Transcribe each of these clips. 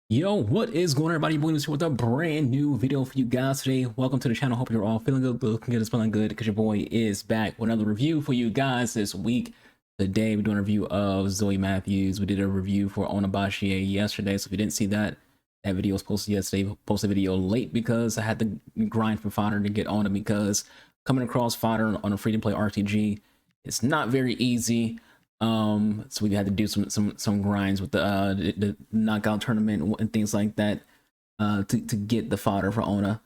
Yo, what is going on, everybody? Boy, here with a brand new video for you guys today. Welcome to the channel. Hope you're all feeling good, looking good, smelling good, because your boy is back with another review for you guys this week. Today, we're doing a review of Zoe Matthews. We did a review for AnubisArchangel yesterday, so if you didn't see that, that video was posted yesterday. Posted a video late because I had to grind for fodder to get on it, because coming across fodder on a free-to-play RPG, it's not very easy. So we had to do some grinds with the knockout tournament and things like that to get the fodder for Ona,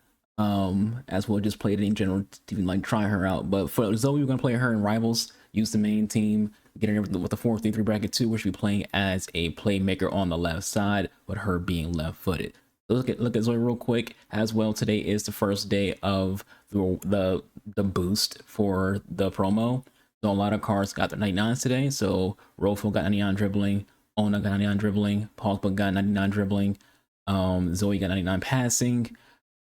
as well just play it in general to even like try her out. But for Zoe, we're gonna play her in Rivals, use the main team, get her with the 4-3-3 bracket 2, where she'll be playing as a playmaker on the left side, with her being left-footed. So look at Zoe real quick. As well, today is the first day of the boost for the promo. So a lot of cards got their 99s today. So Rofo got 99 dribbling, Ona got 99 dribbling, Pogba got 99 dribbling, Zoe got 99 passing,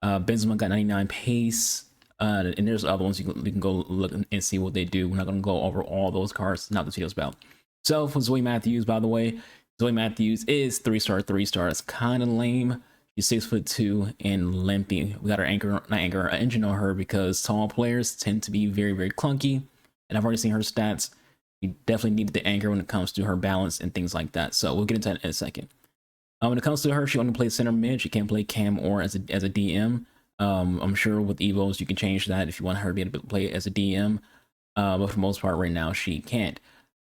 Benzema got 99 pace, and there's other ones you can go look and see what they do. We're not going to go over all those cards, not what this video's about. So for Zoe Matthews, by the way, Zoe Matthews is 3-star, 3-star. It's kind of lame. She's 6'2" and limpy. We got our engine on her, because tall players tend to be very, very clunky. And I've already seen her stats. You definitely need the anchor when it comes to her balance and things like that. So we'll get into that in a second. When it comes to her, she only plays center mid. She can't play cam or as a DM. I'm sure with Evos you can change that if you want her to be able to play as a DM. But for the most part right now, she can't.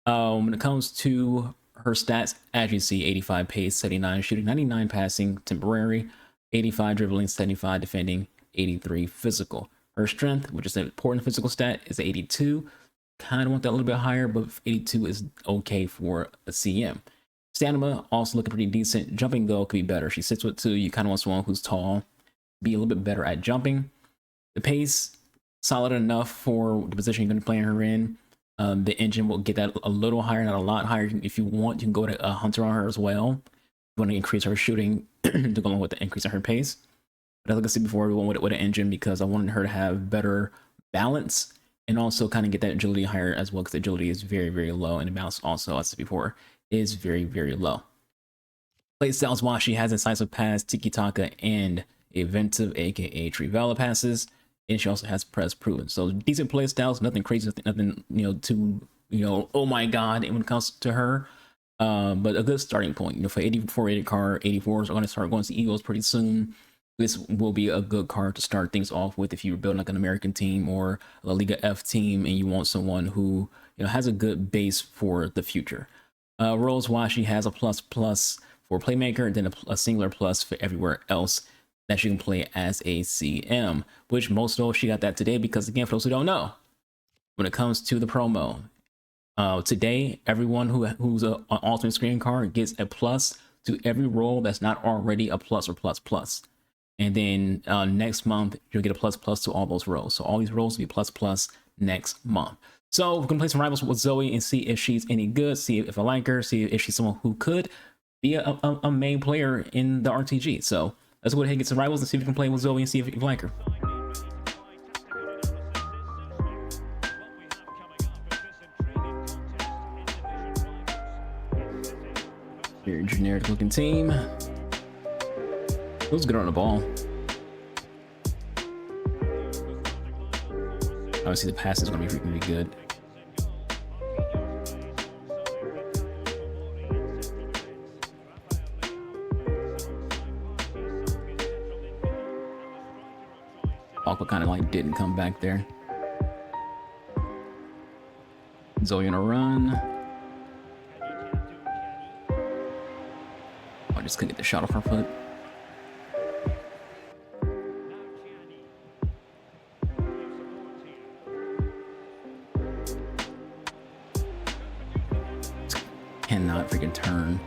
When it comes to her stats, as you see, 85 pace, 79 shooting, 99 passing, temporary, 85 dribbling, 75 defending, 83 physical. Her strength, which is an important physical stat, is 82. Kind of want that a little bit higher, but 82 is okay for a CM. Stamina also looking pretty decent. Jumping though could be better. She's 6'2". You kind of want someone who's tall, be a little bit better at jumping. The pace, solid enough for the position you're going to play her in. The engine will get that a little higher, not a lot higher. If you want, you can go to a hunter on her as well. You want to increase her shooting to go along with the increase in her pace. But as I said before, we went with an engine because I wanted her to have better balance, and also kind of get that agility higher as well, because agility is very, very low, and the balance also, as I said before, is very, very low. Play styles wise, she has incisive pass, tiki-taka, and inventive, aka Trivela passes, and she also has press proven. So decent play styles, nothing crazy, nothing too oh my god when it comes to her. But a good starting point. For 84 rated card, 84s are going to start going to Eagles pretty soon. This will be a good card to start things off with if you're building like an American team or a Liga F team, and you want someone who has a good base for the future. Roles wise, she has a plus for playmaker, and then a singular plus for everywhere else that she can play as a CM. Which most of she got that today, because again, for those who don't know, when it comes to the promo, today everyone who's an alternate screen card gets a plus to every role that's not already a plus or plus. And then next month, you'll get a plus to all those roles. So all these roles will be plus next month. So we're going to play some Rivals with Zoe and see if she's any good, see if I like her, see if she's someone who could be a main player in the RTG. So let's go ahead and get some Rivals and see if we can play with Zoe and see if you like her. Very generic looking team. Who's good on the ball? Obviously, the pass is going to be really good. Pogba kind of like didn't come back there. Zoe on a run. I just couldn't get the shot off her foot. Cannot freaking turn.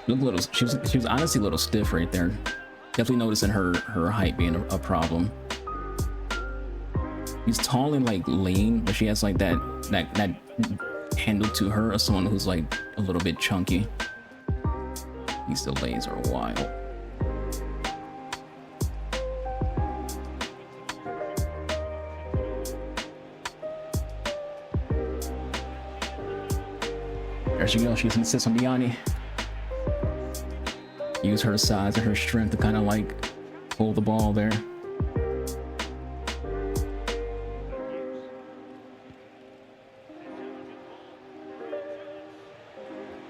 Look a little. She was honestly a little stiff right there. Definitely noticing her height being a problem. She's tall and like lean, but she has like that handle to her as someone who's like a little bit chunky. These delays are wild. There she goes. She's an assist on Diani. Use her size and her strength to kind of like hold the ball there.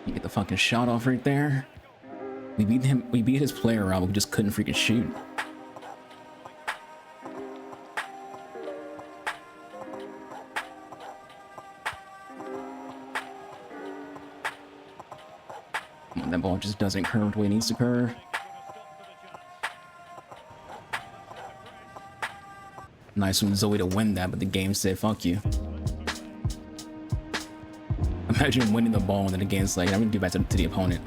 You get the fucking shot off right there. We beat him. We beat his player out, but we just couldn't freaking shoot. That ball just doesn't curve the way it needs to curve. Nice from Zoe to win that, but the game said, fuck you. Imagine winning the ball and then the game's like, I'm gonna do back to the opponent.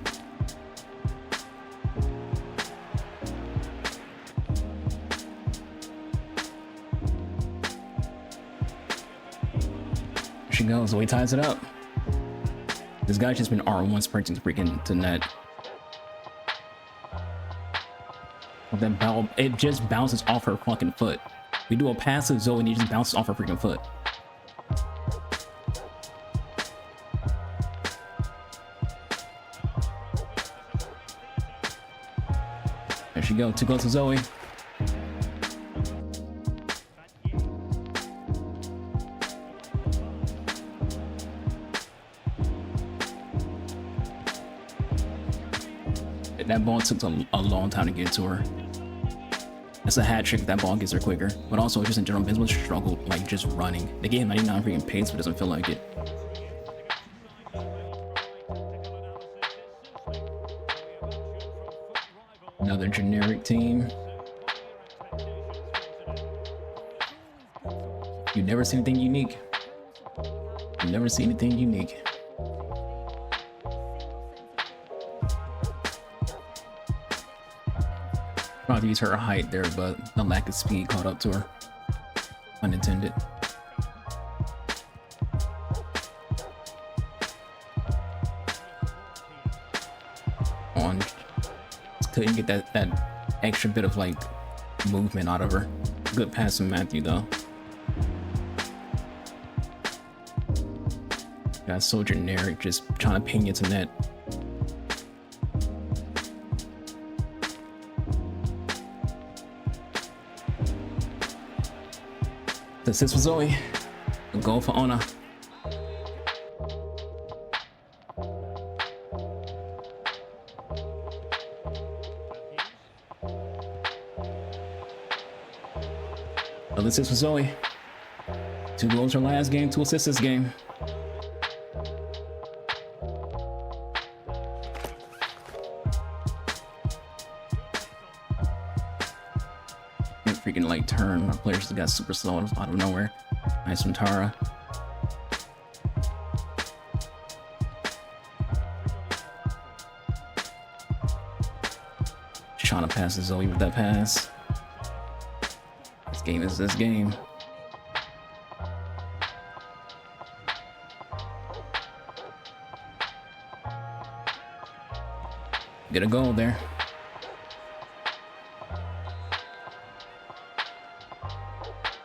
There she goes, Zoe ties it up. This guy's just been R1 sprinting to freaking to net. Well, that ball, it just bounces off her fucking foot. We do a pass to Zoe and he just bounces off her freaking foot. There she goes, 2 goals to Zoe. That ball took a long time to get to her. That's a hat trick. That ball gets her quicker. But also, just in general, Benzema struggled like just running. They gave him 99 freaking pace, but doesn't feel like it. Another generic team. You never see anything unique. You never see anything unique. Tried to use her height there, but the lack of speed caught up to her. Unintended. On, just couldn't get that extra bit of like movement out of her. Good pass from Matthew though. That's so generic, just trying to ping it to net. The assist for Zoe. A goal for Ona. Another assist for Zoe. 2 goals her last game, 2 assists this game. Freaking like turn. Our players just got super slow out of nowhere. Nice from Tara. Trying to pass to Zoe with that pass. This game is this game. Get a goal there.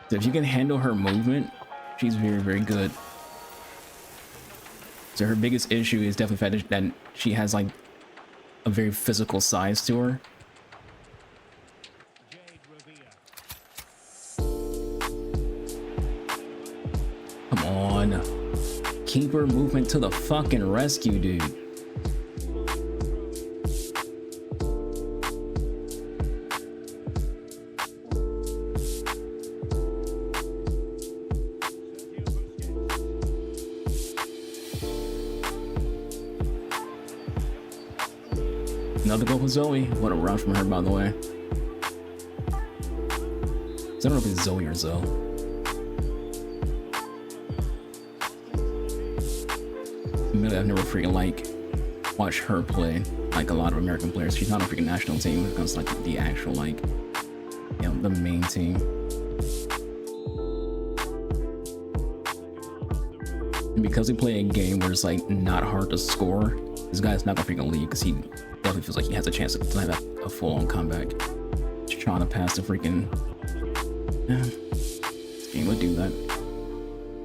So if you can handle her movement, she's very, very good. So her biggest issue is definitely the fact that she has like a very physical size to her. Come on. Keeper movement to the fucking rescue, dude. Another goal for Zoe. What a run from her, by the way. I don't know if it's Zoe or Zoe. Admittedly, I've never freaking like watched her play like a lot of American players. She's not a freaking national team. It comes like the actual like, you know, the main team. because we play a game where it's like not hard to score, this guy's not gonna freaking leave because he definitely feels like he has a chance to have a full-on comeback. Just trying to pass the freaking. Yeah, this game would do that.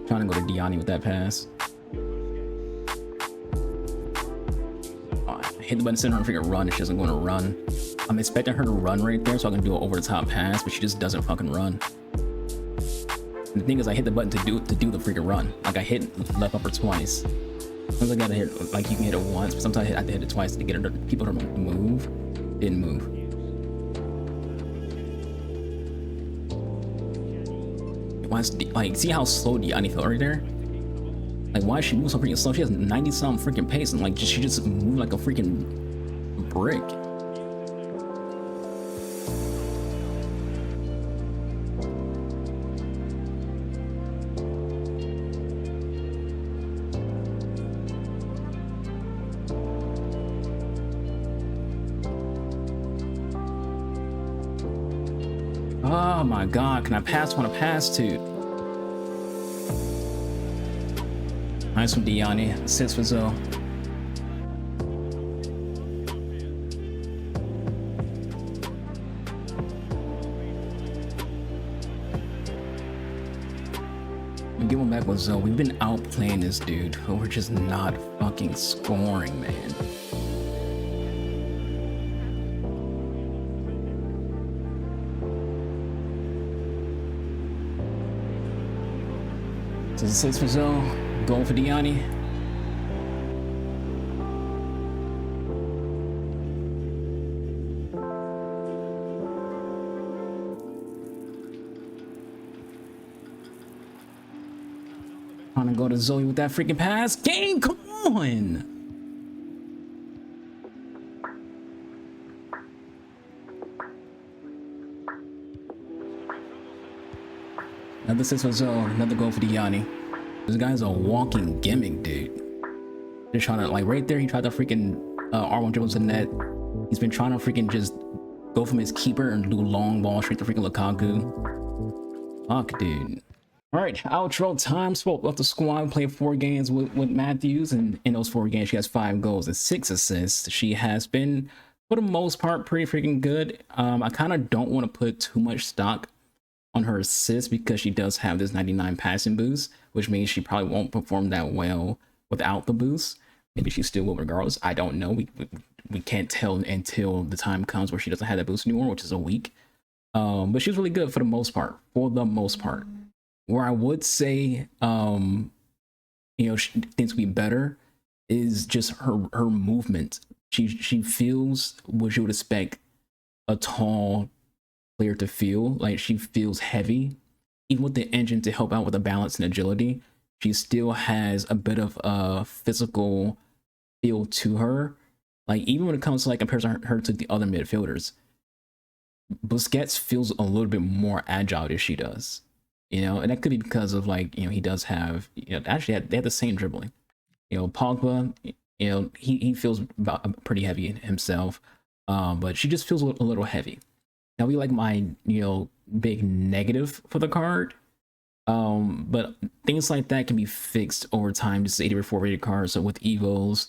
Trying to go to Diani with that pass. Oh, I hit the button, send her to freaking run, and she doesn't go to run. I'm expecting her to run right there so I can do an over-the-top pass, but she just doesn't fucking run. And the thing is, I hit the button to do the freaking run. Like I hit left upper twice. Sometimes I gotta hit, like you can hit it once, but sometimes I have to hit it twice to get her to, people to move. Didn't move. Why is, like, see how slow Diani felt right there? Like, why is she move so freaking slow? She has 90-some freaking pace, and like she just moved like a freaking brick. Oh my god, can I pass when I pass to? Nice from Diani, assist for Zoe. Give him back with Zoe. We've been outplaying this dude, but we're just not fucking scoring, man. So the 6 for Zoe, going for Diani. Trying to go to Zoe with that freaking pass. Game, come on! Another 6 for Zoe, another goal for Diani. This guy's a walking gimmick, dude. Just trying to, like, right there, he tried to freaking R1 dribble to the net. He's been trying to freaking just go from his keeper and do long ball straight to freaking Lukaku. Fuck, dude. All right, outro time. Spoke about the squad. Played 4 games with Matthews, and in those 4 games, she has 5 goals and 6 assists. She has been, for the most part, pretty freaking good. I kind of don't want to put too much stock on her assists because she does have this 99 passing boost, which means she probably won't perform that well without the boost. Maybe she still will regardless. I don't know. We can't tell until the time comes where she doesn't have that boost anymore, which is a week. But she's really good for the most part. Where I would say, you know, things would be better is just her movement. She feels what you would expect a tall player to feel. Like, she feels heavy. Even with the engine to help out with the balance and agility, she still has a bit of a physical feel to her. Like, even when it comes to, like, comparing her to the other midfielders, Busquets feels a little bit more agile than she does. You know, and that could be because of, like, you know, he does have, you know, actually they have the same dribbling. You know, Pogba, you know, he feels pretty heavy himself, but she just feels a little heavy. Now, we like my, you know, big negative for the card, but things like that can be fixed over time. This is 84 rated card, so with Evos,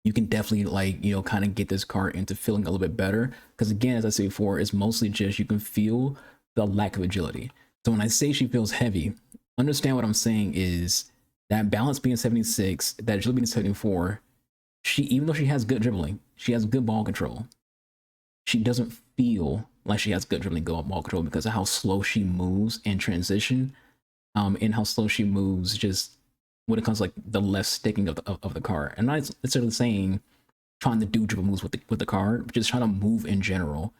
you can definitely, like, you know, kind of get this card into feeling a little bit better. Because again, as I said before, it's mostly just you can feel the lack of agility. So when I say she feels heavy, understand what I'm saying is that balance being 76, that agility being 74, even though she has good dribbling, she has good ball control, she doesn't feel like she has good dribbling ball control because of how slow she moves in transition, and how slow she moves just when it comes to, like, the left sticking of the card. And I'm not necessarily saying trying to do dribble moves with the card, but just trying to move in general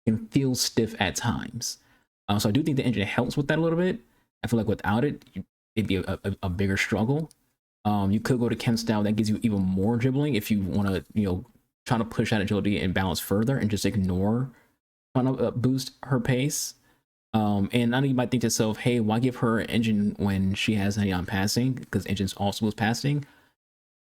can feel stiff at times. So I do think the engine helps with that a little bit. I feel like without it, it'd be a bigger struggle. You could go to Chem style, that gives you even more dribbling if you want to, you know, try to push that agility and balance further and just ignore trying to boost her pace. And I know you might think to yourself, hey, why give her an engine when she has 90 on passing? Because engine's also boost passing.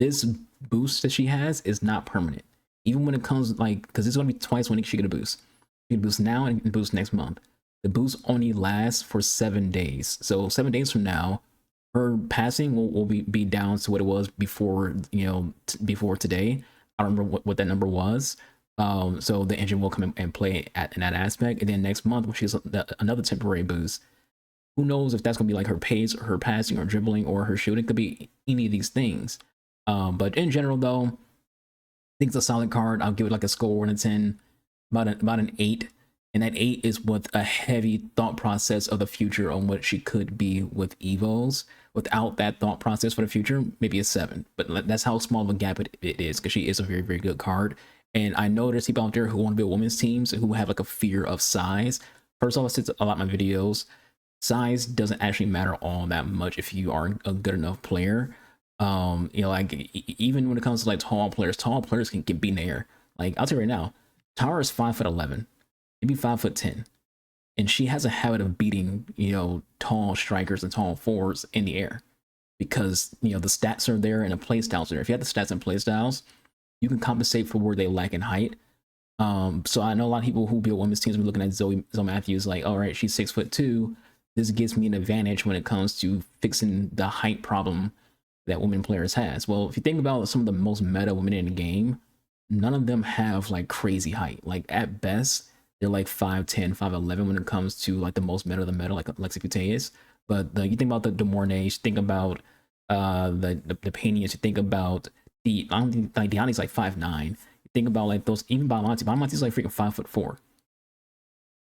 This boost that she has is not permanent. Even when it comes, like, because it's going to be twice when she get a boost. She get a boost now and boost next month. The boost only lasts for 7 days. So 7 days from now, her passing will be down to what it was before, you know, before today. I don't remember what that number was. So the engine will come in and play in that aspect. And then next month, when she's another temporary boost, who knows if that's gonna be like her pace, or her passing, or dribbling, or her shooting. It could be any of these things. But in general, though, I think it's a solid card. I'll give it like a score 1 to 10, about an 8. And that 8 is with a heavy thought process of the future on what she could be with Evos. Without that thought process for the future, maybe a 7. But that's how small of a gap it is, because she is a very, very good card. And I know there's people out there who want to build women's teams who have like a fear of size. First of all, since a lot of my videos, size doesn't actually matter all that much if you are a good enough player. You know, like even when it comes to like tall players can get beat in the air. Like I'll tell you right now, Tara is 5'11", maybe 5'10", and she has a habit of beating, you know, tall strikers and tall forwards in the air, because, you know, the stats are there and the play styles are there. If you have the stats and play styles, you can compensate for where they lack in height. So I know a lot of people who build women's teams are looking at Zoe Matthews like, all right, she's 6'2". This gives me an advantage when it comes to fixing the height problem that women players has. Well, if you think about some of the most meta women in the game, none of them have like crazy height. Like at best, they're like 5'10", 5'11" when it comes to like the most meta of the meta, like Alexia Putellas. But you think about the Mornays, think about the Paynias, you think about I don't think like Diana's like 5'9". You think about like those, even Badamanti's like freaking 5'4".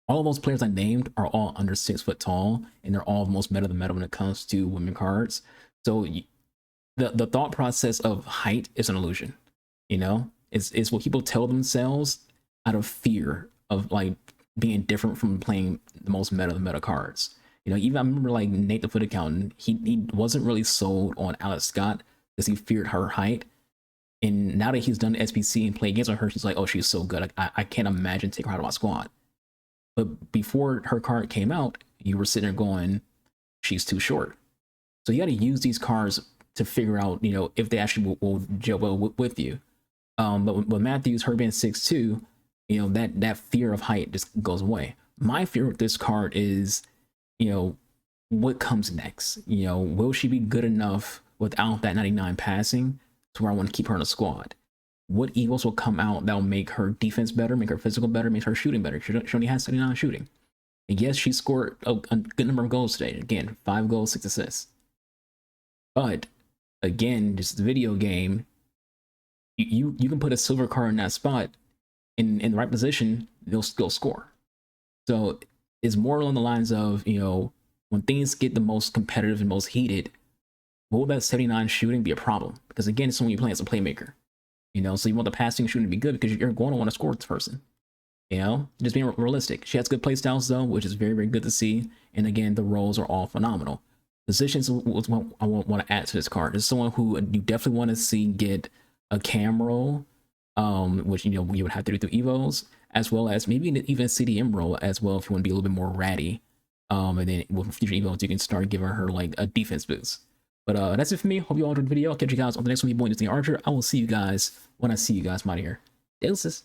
All of those players I named are all under 6 foot tall, and they're all the most meta of the meta when it comes to women cards. So the thought process of height is an illusion. You know, it's what people tell themselves out of fear of like being different from playing the most meta of the meta cards. You know, even I remember like Nate the Foot Accountant, he wasn't really sold on Alex Scott because he feared her height. And now that he's done the SPC and played against her, he's like, oh, she's so good. I can't imagine taking her out of my squad. But before her card came out, you were sitting there going, she's too short. So you got to use these cards to figure out, you know, if they actually will gel well with you. But with Matthews, her being 6'2", you know, that fear of height just goes away. My fear with this card is, you know, what comes next? You know, will she be good enough without that 99 passing to where I want to keep her in a squad? What evils will come out that will make her defense better, make her physical better, make her shooting better? She only has 79 shooting. And yes, she scored a good number of goals today. Again, 5 goals, 6 assists. But again, just the video game, you can put a silver card in that spot in the right position, they'll still score. So it's more along the lines of, you know, when things get the most competitive and most heated, will that 79 shooting be a problem? Because again, it's when you're playing as a playmaker. You know, so you want the passing shooting to be good because you're going to want to score this person. You know, just being realistic. She has good play styles though, which is very, very good to see. And again, the roles are all phenomenal. Positions was what I want to add to this card. There's someone who you definitely want to see get a cam role, which, you know, you would have to do through Evos, as well as maybe even a CDM role as well if you want to be a little bit more ratty. And then with future Evos, you can start giving her like a defense boost. But that's it for me. Hope you all enjoyed the video. I'll catch you guys on the next one. Your boy, Disney Archer. I will see you guys when I see you guys. I'm out of here. Deuces.